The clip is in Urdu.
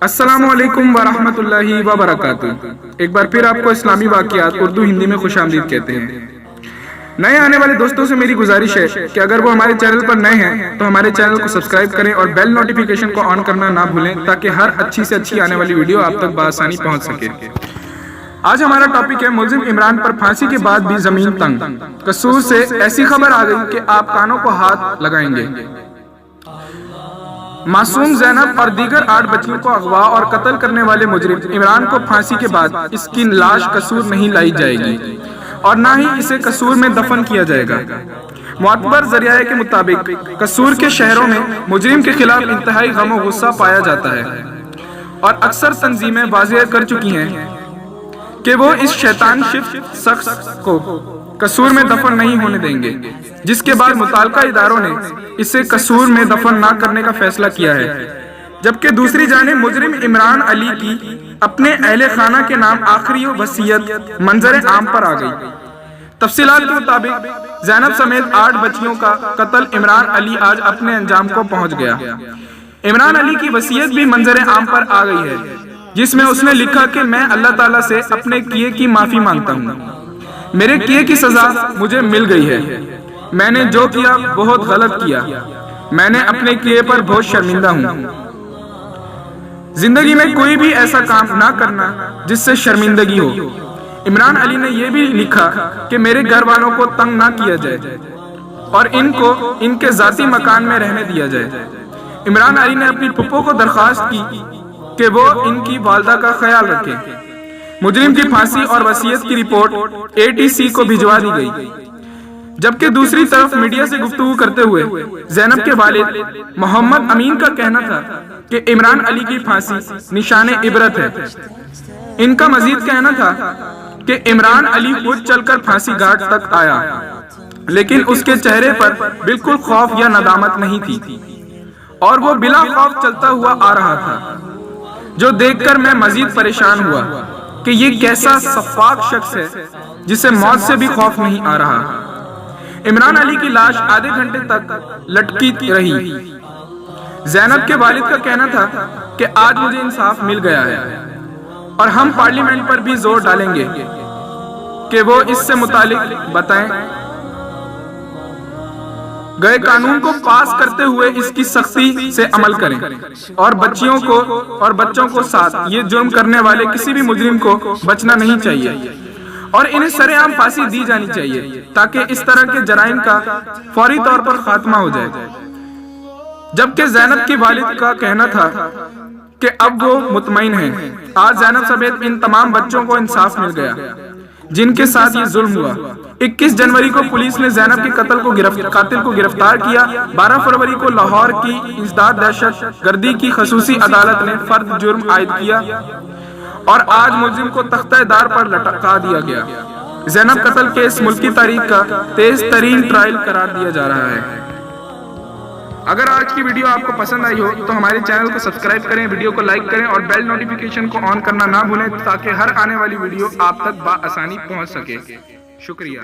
السلام علیکم ورحمۃ اللہ وبرکاتہ۔ ایک بار پھر آپ کو اسلامی واقعات اردو ہندی میں خوش آمدید کہتے ہیں۔ نئے آنے والے دوستوں سے میری گزارش ہے کہ اگر وہ ہمارے چینل پر نئے ہیں تو ہمارے چینل کو سبسکرائب کریں اور بیل نوٹیفیکیشن کو آن کرنا نہ بھولیں تاکہ ہر اچھی سے اچھی آنے والی ویڈیو آپ تک بآسانی پہنچ سکے۔ آج ہمارا ٹاپک ہے ملزم عمران پر پھانسی کے بعد بھی زمین تنگ۔ قصور سے ایسی خبر آ گئی کہ آپ کانوں کو ہاتھ لگائیں گے۔ معصوم زینب اور دیگر 8 بچیوں کو اغوا اور قتل کرنے والے مجرم عمران کو پھانسی کے بعد اس کی لاش قصور نہیں لائی جائے گی اور نہ ہی اسے قصور میں دفن کیا جائے گا۔ معتبر ذریعہ کے مطابق قصور کے شہروں میں مجرم کے خلاف انتہائی غم و غصہ پایا جاتا ہے اور اکثر تنظیمیں واضح کر چکی ہیں کہ وہ اس شیطان شفت شخص کو قصور میں دفن نہیں ہونے دیں گے، جس کے بعد متعلقہ اداروں نے اسے قصور میں دفن نہ کرنے کا فیصلہ کیا ہے، جبکہ دوسری جانب مجرم عمران علی کی اپنے اہل خانہ کے نام آخری وصیت منظر عام پر آ گئی۔ تفصیلات کے مطابق زینب سمیت 8 بچیوں کا قتل عمران علی آج اپنے انجام کو پہنچ گیا۔ عمران علی کی وصیت بھی منظر عام پر آ گئی ہے، جس میں اس نے لکھا کہ میں اللہ تعالیٰ سے اپنے کیے کی معافی مانگتا ہوں، میرے کیے کی سزا مجھے مل گئی ہے، میں نے جو کیا بہت غلط کیا، میں نے اپنے کیے پر بہت شرمندہ ہوں۔ زندگی میں کوئی بھی ایسا کام نہ کرنا جس سے شرمندگی ہو۔ عمران علی نے یہ بھی لکھا کہ میرے گھر والوں کو تنگ نہ کیا جائے اور ان کو ان کے ذاتی مکان میں رہنے دیا جائے۔ عمران علی نے اپنی پھپھو کو درخواست کی کہ وہ ان کی والدہ کا خیال رکھے۔ مجرم کی پھانسی اور وصیت کی رپورٹ ATC کو بھجوا دی گئی، جبکہ دوسری طرف میڈیا سے گفتگو کرتے ہوئے زینب کے والد محمد امین کا کہنا تھا کہ عمران علی کی پھانسی نشان عبرت ہے۔ ان کا مزید کہنا تھا کہ عمران علی خود چل کر پھانسی گھاٹ تک آیا، لیکن اس کے چہرے پر بالکل خوف یا ندامت نہیں تھی اور وہ بلا خوف چلتا ہوا آ رہا تھا، جو دیکھ کر میں مزید پریشان ہوا کہ یہ کیسا شفاق شخص ہے جسے موت سے بھی خوف نہیں آ رہا۔ عمران علی کی لاش آدھے گھنٹے تک لٹکی رہی۔ زینب کے والد کا کہنا تھا کہ آج مجھے انصاف مل گیا ہے اور ہم پارلیمنٹ پر بھی زور ڈالیں گے کہ وہ اس سے متعلق بتائیں گئے قانون کو پاس کرتے ہوئے اس کی سختی سے عمل کریں اور بچوں کو ساتھ یہ جرم کرنے والے کسی بھی مجرم کو بچنا نہیں چاہیے اور انہیں سرے عام پھانسی دی جانی چاہیے تاکہ اس طرح کے جرائم کا فوری طور پر خاتمہ ہو جائے۔ جبکہ زینب کے والد کا کہنا تھا کہ اب وہ مطمئن ہیں۔ آج زینب سمیت ان تمام بچوں کو انصاف مل گیا جن کے ساتھ یہ ظلم ہوا۔ 21 جنوری کو پولیس نے زینب کے قاتل کو گرفتار کیا۔ 12 فروری کو لاہور کی ازداد دہشت گردی کی خصوصی عدالت نے فرد جرم عائد کیا اور آج ملزم کو تختہ دار پر لٹکا دیا گیا۔ زینب قتل کیس ملکی تاریخ کا تیز ترین ٹرائل قرار دیا جا رہا ہے۔ اگر آج کی ویڈیو آپ کو پسند آئی ہو تو ہمارے چینل کو سبسکرائب کریں، ویڈیو کو لائک کریں اور بیل نوٹیفیکیشن کو آن کرنا نہ بھولیں تاکہ ہر آنے والی ویڈیو آپ تک بآسانی پہنچ سکے۔ شکریہ۔